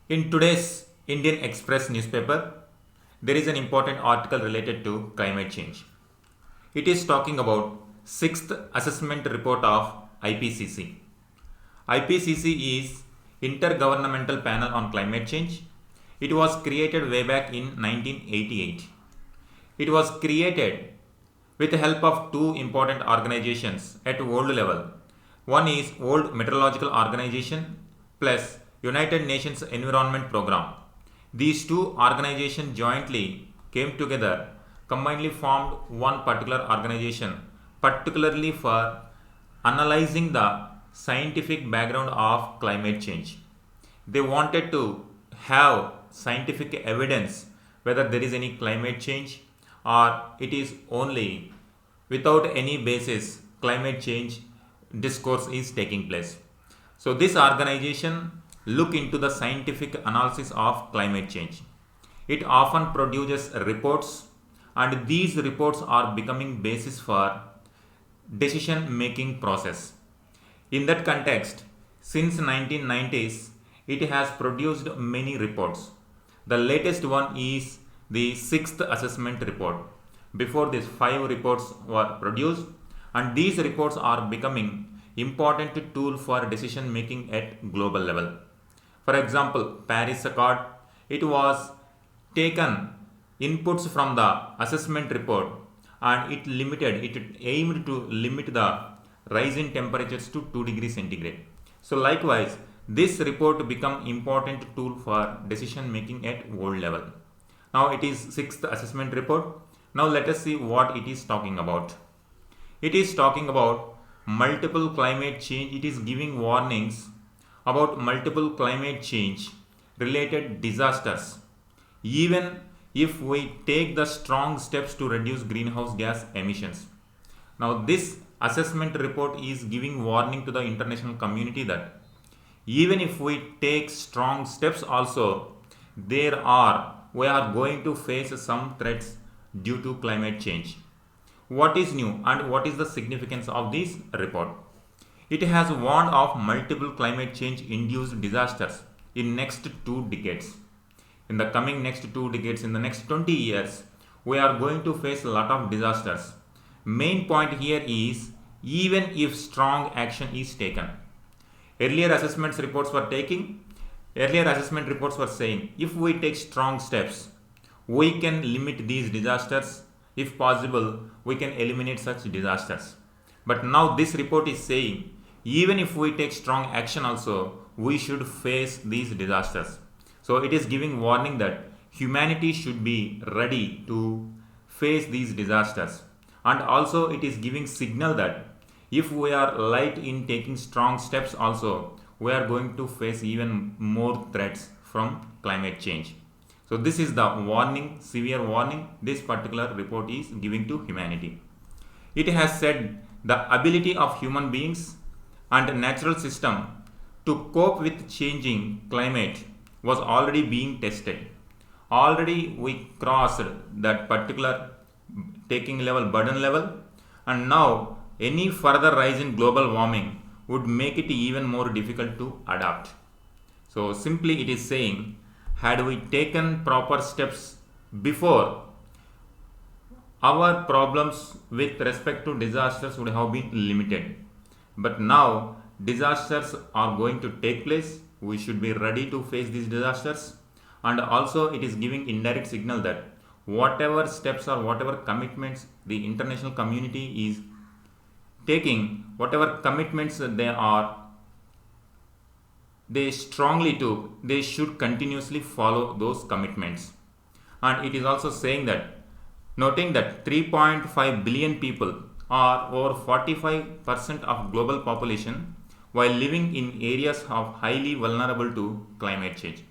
In today's Indian Express newspaper, there is an important article related to climate change. It is talking about 6th assessment report of IPCC. IPCC is Intergovernmental Panel on Climate Change. It was created way back in 1988. It was created with the help of two important organizations at world level. One is World Meteorological Organization plus United Nations Environment Program. These two organizations jointly came together, combinedly formed one particular organization, particularly for analyzing the scientific background of climate change. They wanted to have scientific evidence whether there is any climate change or it is only without any basis climate change discourse is taking place. So this organization look into the scientific analysis of climate change. It often produces reports and these reports are becoming basis for decision making process. In that context, since 1990s, it has produced many reports. The latest one is the 6th assessment report. Before this, 5 reports were produced, and these reports are becoming important tool for decision making at global level. For example, Paris Accord, it was taken inputs from the assessment report and it aimed to limit the rise in temperatures to 2 degrees centigrade. So likewise, this report become important tool for decision making at world level. Now it is 6th assessment report. Now let us see what it is talking about. It is talking about multiple climate change. It is giving warnings about multiple climate change related disasters. Even if we take the strong steps to reduce greenhouse gas emissions. Now this assessment report is giving warning to the international community that even if we take strong steps also, we are going to face some threats due to climate change. What is new and what is the significance of this report? It has warned of multiple climate change induced disasters in next 2 decades. In the coming next 2 decades, in the next 20 years, we are going to face a lot of disasters. Main point here is even if strong action is taken. Earlier assessment reports were saying if we take strong steps, we can limit these disasters. If possible, we can eliminate such disasters. But now this report is saying even if we take strong action also, we should face these disasters. So it is giving warning that humanity should be ready to face these disasters. And also it is giving signal that if we are light in taking strong steps also, we are going to face even more threats from climate change. So this is the warning, severe warning this particular report is giving to humanity. It has said the ability of human beings and natural system to cope with changing climate was already being tested. Already we crossed that particular taking level, burden level, and now any further rise in global warming would make it even more difficult to adapt. So simply it is saying, had we taken proper steps before, our problems with respect to disasters would have been limited. But now disasters are going to take place. We should be ready to face these disasters. And also it is giving indirect signal that whatever steps or whatever commitments the international community is taking, whatever commitments they should continuously follow those commitments. And it is also saying that, noting that 3.5 billion people or over 45% of global population while living in areas of highly vulnerable to climate change.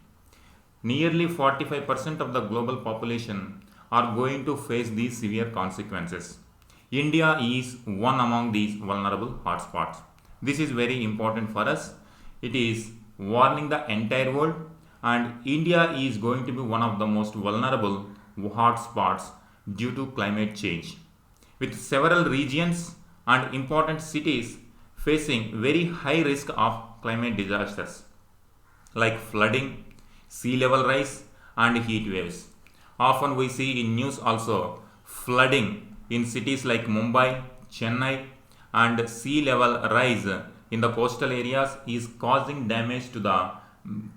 Nearly 45% of the global population are going to face these severe consequences. India is one among these vulnerable hotspots. This is very important for us. It is warning the entire world, and India is going to be one of the most vulnerable hotspots due to climate change, with several regions and important cities facing very high risk of climate disasters like flooding, sea level rise and heat waves. Often we see in news also flooding in cities like Mumbai, Chennai, and sea level rise in the coastal areas is causing damage to the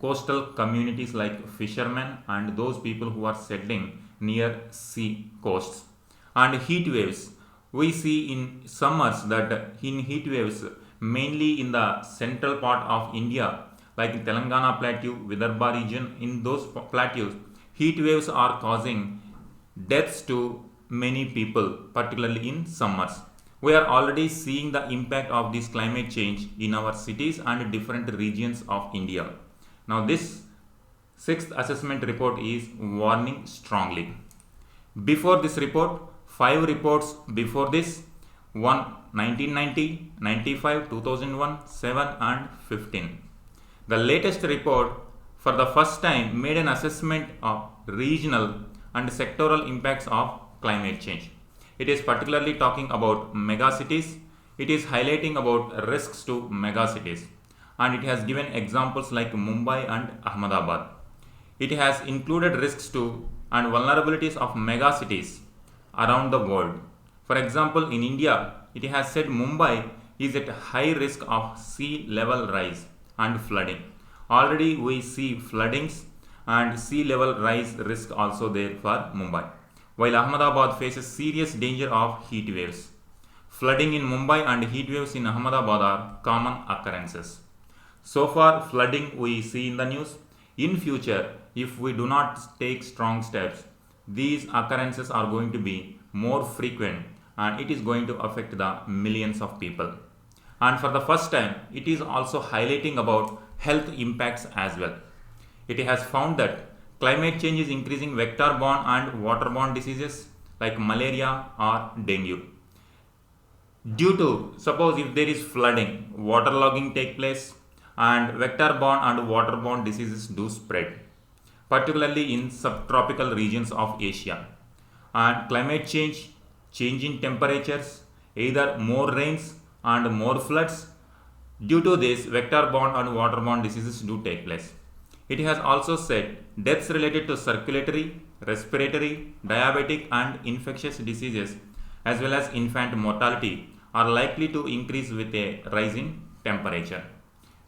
coastal communities like fishermen and those people who are settling near sea coasts. And heat waves, we see in summers that in heat waves mainly in the central part of India like in Telangana plateau, Vidarbha region, in those plateaus, heat waves are causing deaths to many people, particularly in summers. We are already seeing the impact of this climate change in our cities and different regions of India. Now, this sixth assessment report is warning strongly. Before this report, five reports before this, one 1990, 95, 2001, 7 and 15. The latest report for the first time made an assessment of regional and sectoral impacts of climate change. It is particularly talking about megacities. It is highlighting about risks to megacities and it has given examples like Mumbai and Ahmedabad. It has included risks to and vulnerabilities of megacities around the world. For example, in India, it has said Mumbai is at high risk of sea level rise and flooding. Already we see floodings and sea level rise risk also there for Mumbai, while Ahmedabad faces serious danger of heat waves. Flooding in Mumbai and heat waves in Ahmedabad are common occurrences. So far, flooding we see in the news. In future, if we do not take strong steps, these occurrences are going to be more frequent and it is going to affect the millions of people. And for the first time, it is also highlighting about health impacts as well. It has found that climate change is increasing vector-borne and waterborne diseases like malaria or dengue. Due to, suppose if there is flooding, waterlogging take place and vector-borne and waterborne diseases do spread, particularly in subtropical regions of Asia. And climate change, change in temperatures, either more rains and more floods. Due to this, vector-borne and waterborne diseases do take place. It has also said deaths related to circulatory, respiratory, diabetic and infectious diseases as well as infant mortality are likely to increase with a rise in temperature.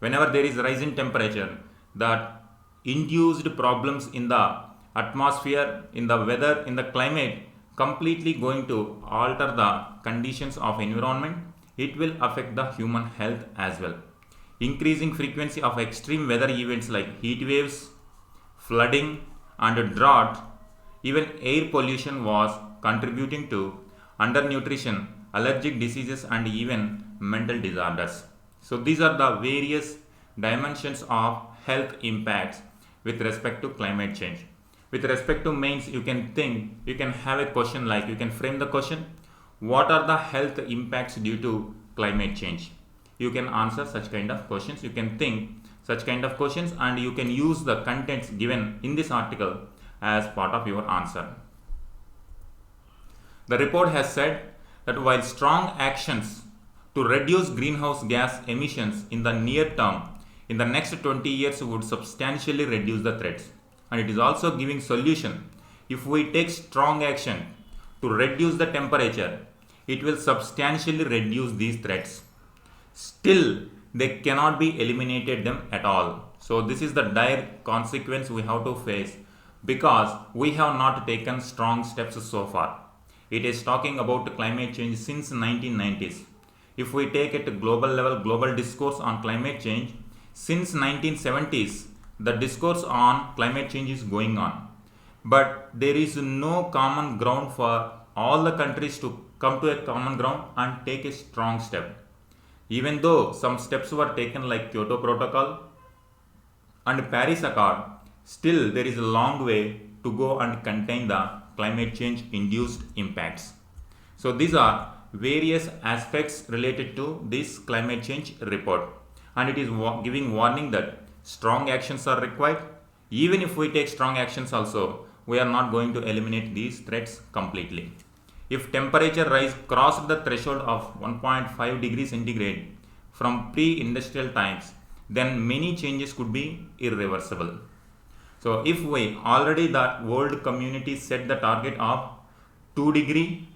Whenever there is rise in temperature, that induced problems in the atmosphere, in the weather, in the climate completely going to alter the conditions of environment. It will affect the human health as well. Increasing frequency of extreme weather events like heat waves, flooding and drought, even air pollution was contributing to undernutrition, allergic diseases and even mental disorders. So these are the various dimensions of health impacts with respect to climate change. With respect to mains, you can think, you can have a question like, you can frame the question, what are the health impacts due to climate change? You can answer such kind of questions, you can think such kind of questions and you can use the contents given in this article as part of your answer. The report has said that while strong actions to reduce greenhouse gas emissions in the near term, in the next 20 years would substantially reduce the threats. And it is also giving solution. If we take strong action to reduce the temperature, it will substantially reduce these threats. Still, they cannot be eliminated them at all. So this is the dire consequence we have to face because we have not taken strong steps so far. It is talking about climate change since 1990s. If we take it to global level, global discourse on climate change, since 1970s, the discourse on climate change is going on. But there is no common ground for all the countries to come to a common ground and take a strong step. Even though some steps were taken like Kyoto Protocol and Paris Accord, still there is a long way to go and contain the climate change induced impacts. So these are various aspects related to this climate change report and it is giving warning that strong actions are required. Even if we take strong actions also, we are not going to eliminate these threats completely. If temperature rise crossed the threshold of 1.5 degrees centigrade from pre-industrial times, then many changes could be irreversible. So if we already the world community set the target of 2 degree,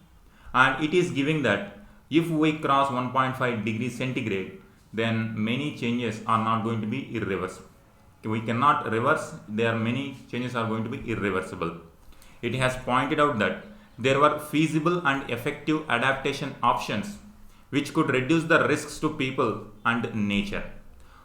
and it is giving that if we cross 1.5 degrees centigrade, then many changes are not going to be irreversible. We cannot reverse, there are many changes are going to be irreversible. It has pointed out that there were feasible and effective adaptation options which could reduce the risks to people and nature.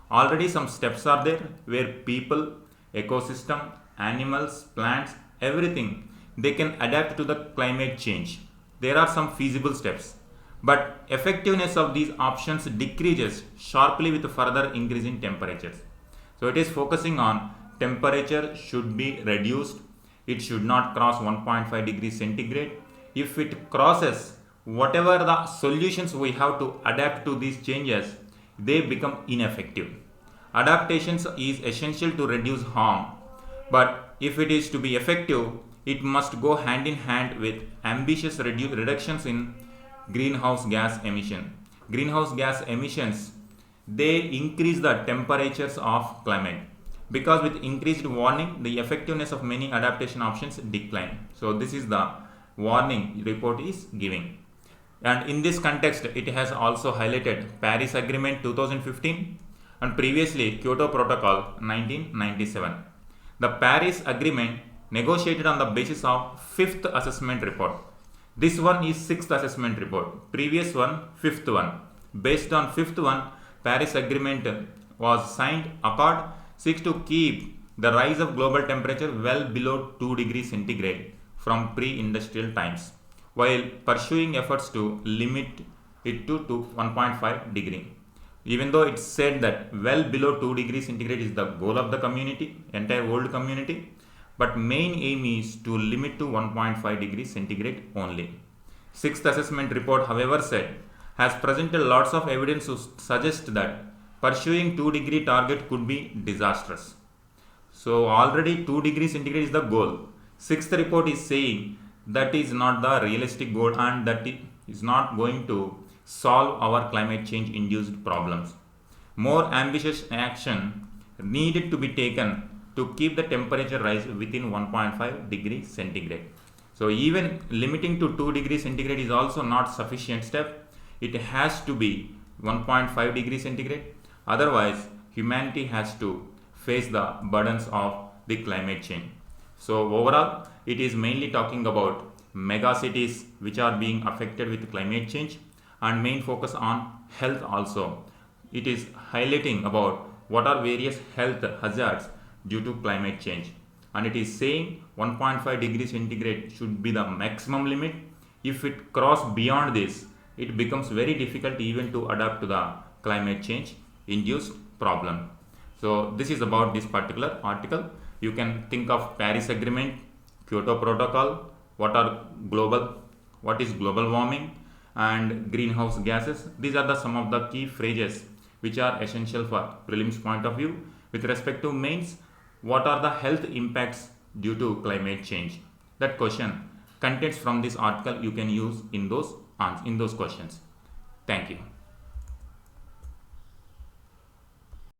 Already some steps are there where people, ecosystem, animals, plants, everything, they can adapt to the climate change. There are some feasible steps, but effectiveness of these options decreases sharply with further increase in temperatures. So it is focusing on temperature should be reduced. It should not cross 1.5 degrees centigrade. If it crosses, whatever the solutions we have to adapt to these changes, they become ineffective. Adaptations is essential to reduce harm, but if it is to be effective, it must go hand in hand with ambitious reductions in greenhouse gas emission. Greenhouse gas emissions, they increase the temperatures of climate, because with increased warming the effectiveness of many adaptation options decline. So this is the warning report is giving. And in this context, it has also highlighted Paris Agreement 2015 and previously Kyoto Protocol 1997. The Paris Agreement negotiated on the basis of 5th assessment report. This one is 6th assessment report. Previous one, 5th one. Based on 5th one, Paris Agreement was signed. Accord seeks to keep the rise of global temperature well below 2 degrees centigrade from pre-industrial times, while pursuing efforts to limit it to 1.5 degree. Even though it's said that well below 2 degrees centigrade is the goal of the community, entire world community, but main aim is to limit to 1.5 degrees centigrade only. Sixth assessment report, however, said has presented lots of evidence to suggest that pursuing 2 degree target could be disastrous. So already 2 degrees centigrade is the goal. Sixth report is saying that is not the realistic goal and that it is not going to solve our climate change induced problems. More ambitious action needed to be taken to keep the temperature rise within 1.5 degrees centigrade. So even limiting to 2 degrees centigrade is also not sufficient step. It has to be 1.5 degrees centigrade. Otherwise, humanity has to face the burdens of the climate change. So overall, it is mainly talking about mega cities which are being affected with climate change and main focus on health also. It is highlighting about what are various health hazards due to climate change, and it is saying 1.5 degrees centigrade should be the maximum limit. If it crosses beyond this, it becomes very difficult even to adapt to the climate change induced problem. So this is about this particular article. You can think of Paris Agreement, Kyoto Protocol, what is global warming and greenhouse gases. These are the some of the key phrases which are essential for prelims point of view. With respect to mains, what are the health impacts due to climate change? That question, contents from this article you can use in those questions. Thank you.